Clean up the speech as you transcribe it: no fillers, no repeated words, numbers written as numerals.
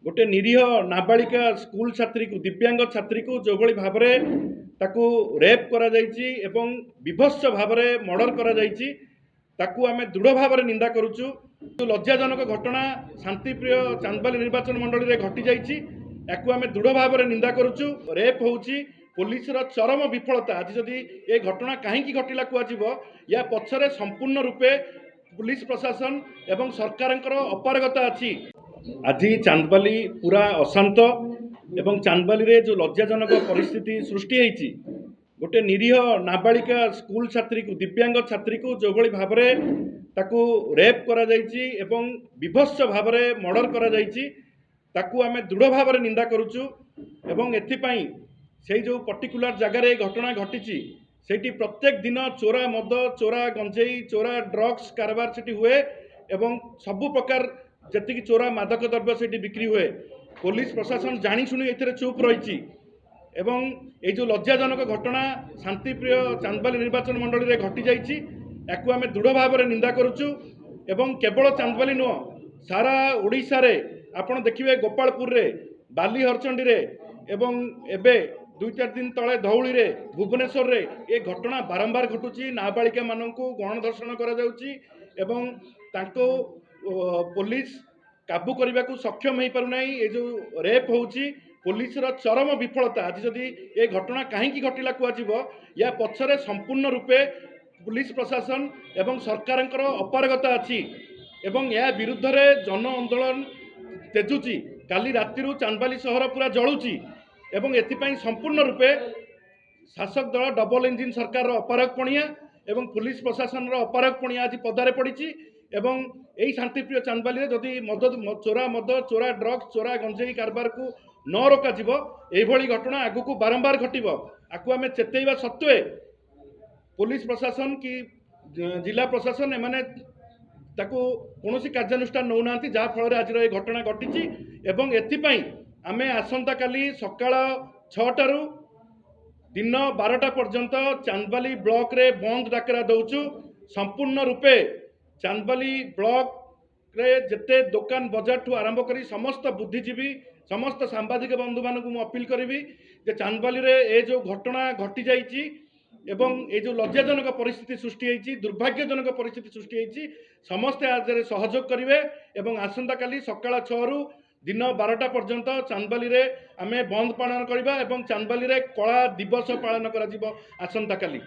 गोटे निरीह नाबालिका स्कूल छात्री को दिव्यांग छात्री को जो भली भाव ताकू रेप करा जायछि एवं विभत्स भाव मर्डर करा जायछि ताकू आमे दृढ़ भाव निंदा करुचु। लज्जाजनक घटना शांतिप्रिय चांदबाली निर्वाचन मंडली रे घटी जायछि याकू आमे दृढ़ भाव निंदा करुचु। रेप होउछि पुलिस रो चरम विफलता। आज जदि ए घटना कहीं घटिला कुआजिबो या पछरे संपूर्ण रूपे पुलिस प्रशासन एवं सरकारंकर अपारगता अछि। आज चांदबाली पूरा अशांत एवं चांदबाली रे जो लज्जाजनक परिस्थिति सृष्टि होती गोटे निरीह नाबालिका स्कूल छात्री को दिव्यांग छात्री को जो भली भाव ताकू रेप करा जायछि एवं विभत्स भाव मर्डर करा जायछि ताकू आमे दृढ़ भाव निंदा करुचु। एवं एथिपाई से जो पर्टिकुलर जगार घटना घटी सेठी प्रत्येक दिन चोरा मद चोरा गंजेई चोरा ड्रग्स कारबार सेठी हुए एवं सबु प्रकार जति चोरा मादक द्रव्य से बिक्री हुए। पुलिस प्रशासन जाशुणी ए चुप रही एवं ये जो लज्जाजनक घटना शांतिप्रिय चांदबाली निर्वाचन मंडली रे घटी जायछि याकू आमे दृढ़ भाव निंदा करुचु। एवं केवल चांदबाली नुह सारा ओडिशा रे आपण देखिए गोपालपुर रे बाली हरचंडी रे एवं एबे 2-4 दिन तले धौली रे भुवनेश्वर रे ये घटना बारंबार घटुची। नाबालिका माननकु गणधर्षण करा जाउची एवं तांको पुलिस काबू करने को सक्षम हो पार नहीं। ये जो रेप होउची पुलिस रो चरम विफलता। आज जदि ये घटना कहीं घटिला कुआजिबो या पछरे संपूर्ण रूपे पुलिस प्रशासन एवं सरकारंकर अपारगता अछि एवं या विरुद्ध रे जन आंदोलन तेजुची। काली रातिरु चांदबाली सहर पूरा जळुची एवं एथिपाई संपूर्ण रूपे शासक दल डबल इंजिन सरकार अपारगपणिया एवं पुलिस प्रशासन अपारगपणिया आज पदारे पड़ी एवं यही शांतिप्रिय चांदबाली जदि मद चोरा ड्रग्स चोरा गंजेई कारबार को न रोक घटना आगु को बारंबार घटब आकु आम चेतवा सत्वे पुलिस प्रशासन कि जिला प्रशासन एमाने कौन कार्यानुष्ठान नौना जहाँफल आज ये घटना घटी एवं एथिपाई आमे आसंता काली सकाळ 6टारू दिन 12टा पर्यंत चांदबाली ब्लॉक रे बंद डाकरा दौचु। संपूर्ण रूपे चांदबाली ब्लॉक रे जेते दुकान बाजार ठू आरंभ करी समस्त बुद्धिजीवी समस्त सांबादिक बंधु मानक अपील करी जे चांदबाली रे ए जो घटना घटी जाइए एवं ये जो लज्जाजनक परिस्थिति सृष्टि होती दुर्भाग्यजनक परिस्थिति सृष्टि होती समस्ते आज सहयोग करेंगे एवं आसंता काली सकाळ 6 दिन 12टा पर्यंत चांदबाली रे आमे बंद पालन करबा एवं चांदबाली रे कला दिवस पालन करा आसंता काली।